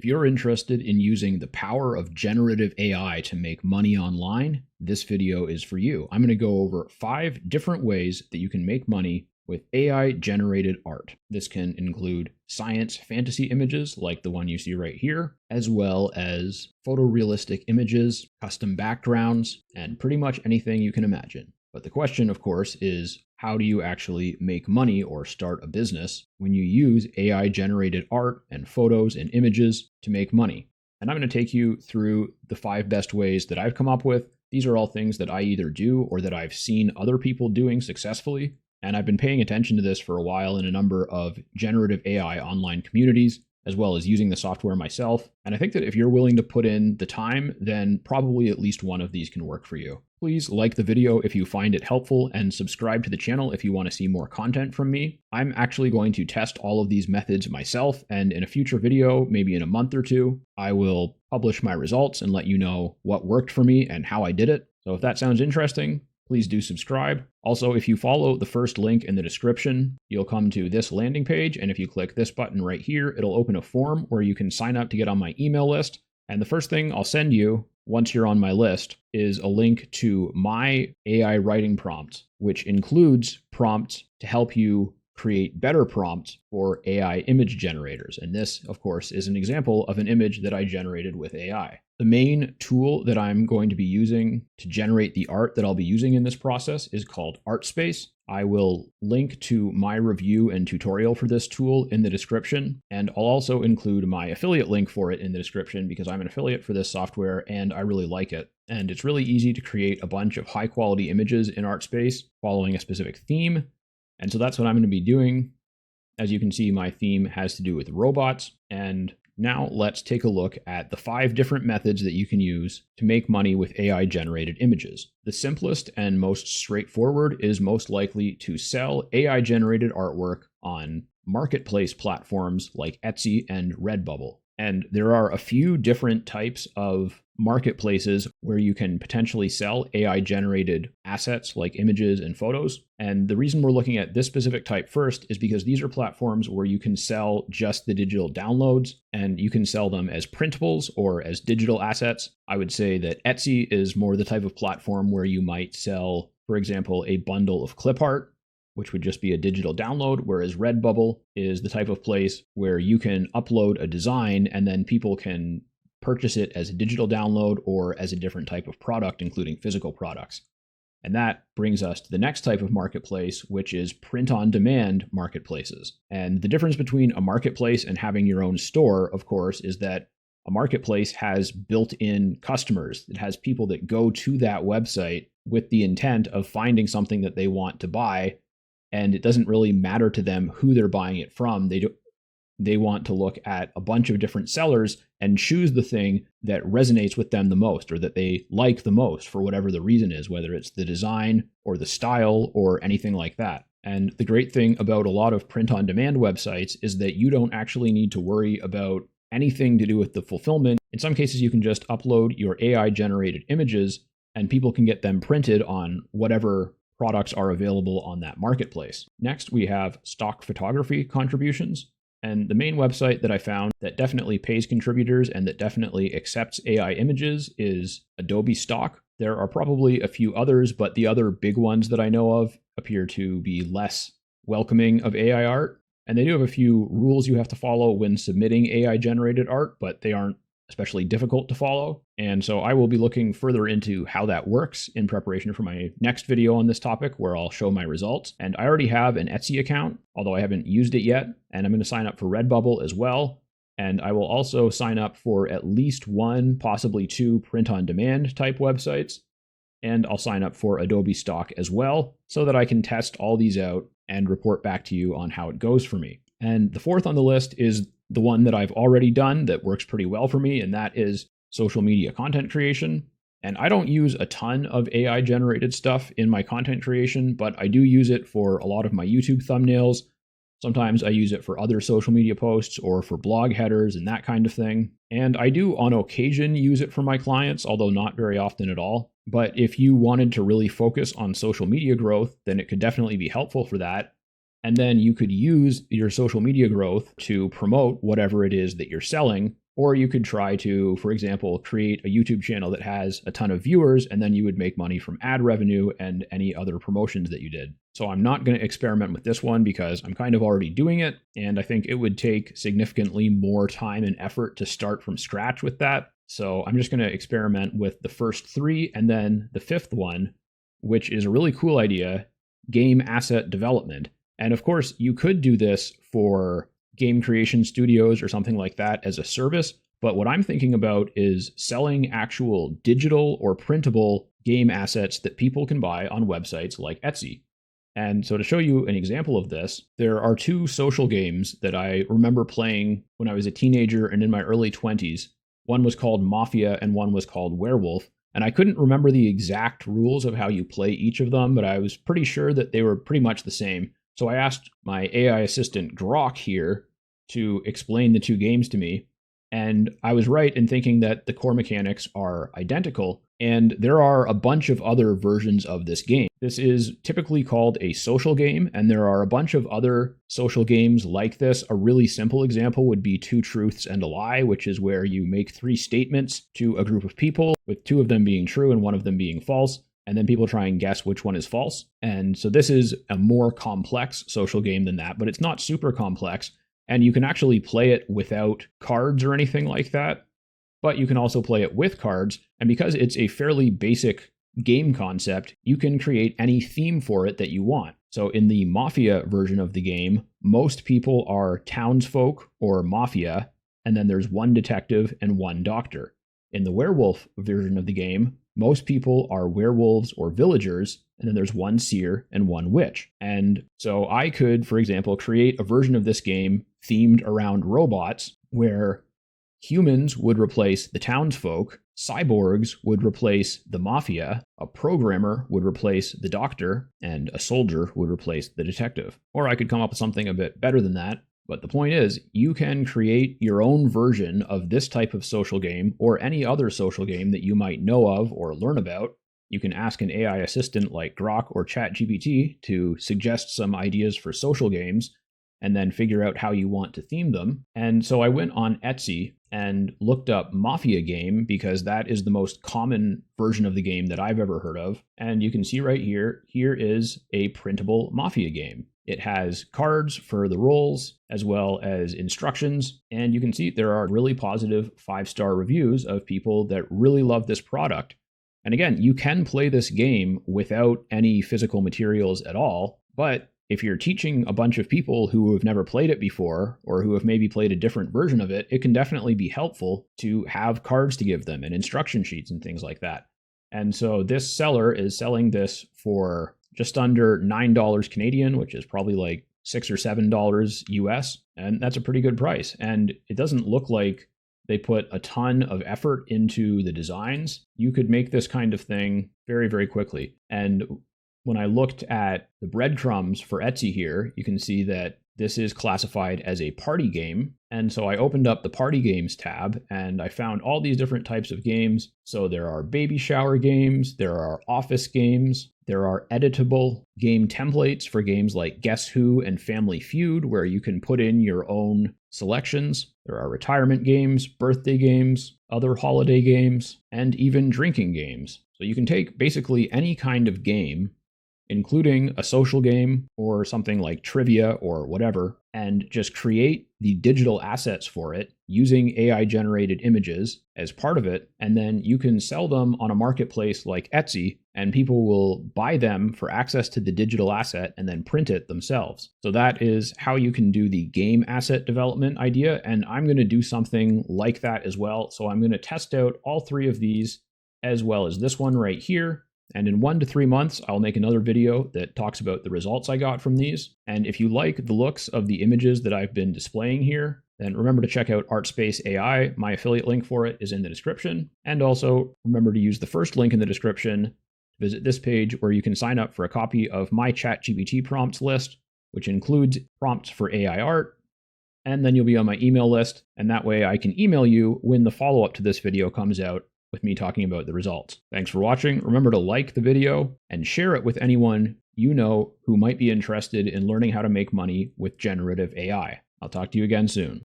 If you're interested in using the power of generative AI to make money online, this video is for you. I'm going to go over 5 different ways that you can make money with AI-generated art. This can include science fantasy images like the one you see right here, as well as photorealistic images, custom backgrounds, and pretty much anything you can imagine. But the question, of course, is how do you actually make money or start a business when you use AI-generated art and photos and images to make money? And I'm going to take you through the 5 best ways that I've come up with. These are all things that I either do or that I've seen other people doing successfully. And I've been paying attention to this for a while in a number of generative AI online communities, as well as using the software myself. And I think that if you're willing to put in the time, then probably at least one of these can work for you. Please like the video if you find it helpful and subscribe to the channel if you want to see more content from me. I'm actually going to test all of these methods myself, and in a future video, maybe in a month or 2, I will publish my results and let you know what worked for me and how I did it. So if that sounds interesting, please do subscribe. Also, if you follow the first link in the description, you'll come to this landing page, and if you click this button right here, it'll open a form where you can sign up to get on my email list. And the first thing I'll send you once you're on my list is a link to my AI writing prompt, which includes prompts to help you create better prompts for AI image generators. And this, of course, is an example of an image that I generated with AI. The main tool that I'm going to be using to generate the art that I'll be using in this process is called ArtSpace. I will link to my review and tutorial for this tool in the description, and I'll also include my affiliate link for it in the description because I'm an affiliate for this software and I really like it. And it's really easy to create a bunch of high quality images in ArtSpace following a specific theme. And so that's what I'm going to be doing. As you can see, my theme has to do with robots. And now let's take a look at the 5 different methods that you can use to make money with AI-generated images. The simplest and most straightforward is most likely to sell AI-generated artwork on marketplace platforms like Etsy and Redbubble. And there are a few different types of marketplaces where you can potentially sell AI-generated assets like images and photos. And the reason we're looking at this specific type first is because these are platforms where you can sell just the digital downloads, and you can sell them as printables or as digital assets. I would say that Etsy is more the type of platform where you might sell, for example, a bundle of clip art, which would just be a digital download, whereas Redbubble is the type of place where you can upload a design and then people can purchase it as a digital download or as a different type of product, including physical products. And that brings us to the next type of marketplace, which is print-on-demand marketplaces. And the difference between a marketplace and having your own store, of course, is that a marketplace has built-in customers. It has people that go to that website with the intent of finding something that they want to buy, and it doesn't really matter to them who they're buying it from. They want to look at a bunch of different sellers and choose the thing that resonates with them the most or that they like the most for whatever the reason is, whether it's the design or the style or anything like that. And the great thing about a lot of print-on-demand websites is that you don't actually need to worry about anything to do with the fulfillment. In some cases, you can just upload your AI-generated images and people can get them printed on whatever products are available on that marketplace. Next, we have stock photography contributions. And the main website that I found that definitely pays contributors and that definitely accepts AI images is Adobe Stock. There are probably a few others, but the other big ones that I know of appear to be less welcoming of AI art. And they do have a few rules you have to follow when submitting AI-generated art, but they aren't especially difficult to follow. And so I will be looking further into how that works in preparation for my next video on this topic, where I'll show my results. And I already have an Etsy account, although I haven't used it yet. And I'm going to sign up for Redbubble as well. And I will also sign up for at least 1, possibly 2 print-on-demand type websites. And I'll sign up for Adobe Stock as well, so that I can test all these out and report back to you on how it goes for me. And the 4th on the list is the one that I've already done that works pretty well for me, and that is social media content creation. And I don't use a ton of AI generated stuff in my content creation, but I do use it for a lot of my YouTube thumbnails. Sometimes I use it for other social media posts or for blog headers and that kind of thing. And I do on occasion use it for my clients, although not very often at all. But if you wanted to really focus on social media growth, then it could definitely be helpful for that. And then you could use your social media growth to promote whatever it is that you're selling Or you could try to, for example, create a YouTube channel that has a ton of viewers, and then you would make money from ad revenue and any other promotions that you did. So I'm not going to experiment with this one because I'm kind of already doing it, and I think it would take significantly more time and effort to start from scratch with that. So I'm just going to experiment with the first 3 and then the 5th one, which is a really cool idea, game asset development. And of course, you could do this for game creation studios or something like that as a service. But what I'm thinking about is selling actual digital or printable game assets that people can buy on websites like Etsy. And so to show you an example of this, there are 2 social games that I remember playing when I was a teenager and in my early 20s. One was called Mafia and one was called Werewolf. And I couldn't remember the exact rules of how you play each of them, but I was pretty sure that they were pretty much the same. So I asked my AI assistant Grok here to explain the 2 games to me. And I was right in thinking that the core mechanics are identical. And there are a bunch of other versions of this game. This is typically called a social game, and there are a bunch of other social games like this. A really simple example would be 2 Truths and a Lie, which is where you make 3 statements to a group of people, with 2 of them being true and 1 of them being false. And then people try and guess which one is false. And so this is a more complex social game than that, but it's not super complex. And you can actually play it without cards or anything like that. But you can also play it with cards. And because it's a fairly basic game concept, you can create any theme for it that you want. So in the Mafia version of the game, most people are townsfolk or mafia, and then there's 1 detective and 1 doctor. In the werewolf version of the game, most people are werewolves or villagers, and then there's 1 seer and 1 witch. And so I could, for example, create a version of this game themed around robots where humans would replace the townsfolk, cyborgs would replace the mafia, a programmer would replace the doctor, and a soldier would replace the detective. Or I could come up with something a bit better than that. But the point is, you can create your own version of this type of social game or any other social game that you might know of or learn about. You can ask an AI assistant like Grok or ChatGPT to suggest some ideas for social games and then figure out how you want to theme them. And so I went on Etsy and looked up Mafia game because that is the most common version of the game that I've ever heard of. And you can see right here, here is a printable Mafia game. It has cards for the roles as well as instructions. And you can see there are really positive 5-star reviews of people that really love this product. And again, you can play this game without any physical materials at all, but if you're teaching a bunch of people who have never played it before or who have maybe played a different version of it, it can definitely be helpful to have cards to give them and instruction sheets and things like that. And so this seller is selling this for just under $9 Canadian, which is probably like $6 or $7 US. And that's a pretty good price. And it doesn't look like they put a ton of effort into the designs. You could make this kind of thing very, very quickly. And when I looked at the breadcrumbs for Etsy here, you can see that this is classified as a party game. And so I opened up the party games tab and I found all these different types of games. So there are baby shower games, there are office games, there are editable game templates for games like Guess Who and Family Feud, where you can put in your own selections. There are retirement games, birthday games, other holiday games, and even drinking games. So you can take basically any kind of game, including a social game or something like trivia or whatever, and just create the digital assets for it using AI-generated images as part of it, and then you can sell them on a marketplace like Etsy, and people will buy them for access to the digital asset and then print it themselves. So that is how you can do the game asset development idea, and I'm going to do something like that as well. So I'm going to test out all 3 of these as well as this one right here. And in 1 to 3 months, I'll make another video that talks about the results I got from these. And if you like the looks of the images that I've been displaying here, then remember to check out ArtSpace AI. My affiliate link for it is in the description. And also remember to use the first link in the description. Visit this page where you can sign up for a copy of my ChatGPT prompts list, which includes prompts for AI art. And then you'll be on my email list. And that way I can email you when the follow-up to this video comes out with me talking about the results. Thanks for watching. Remember to like the video and share it with anyone you know who might be interested in learning how to make money with generative AI. I'll talk to you again soon.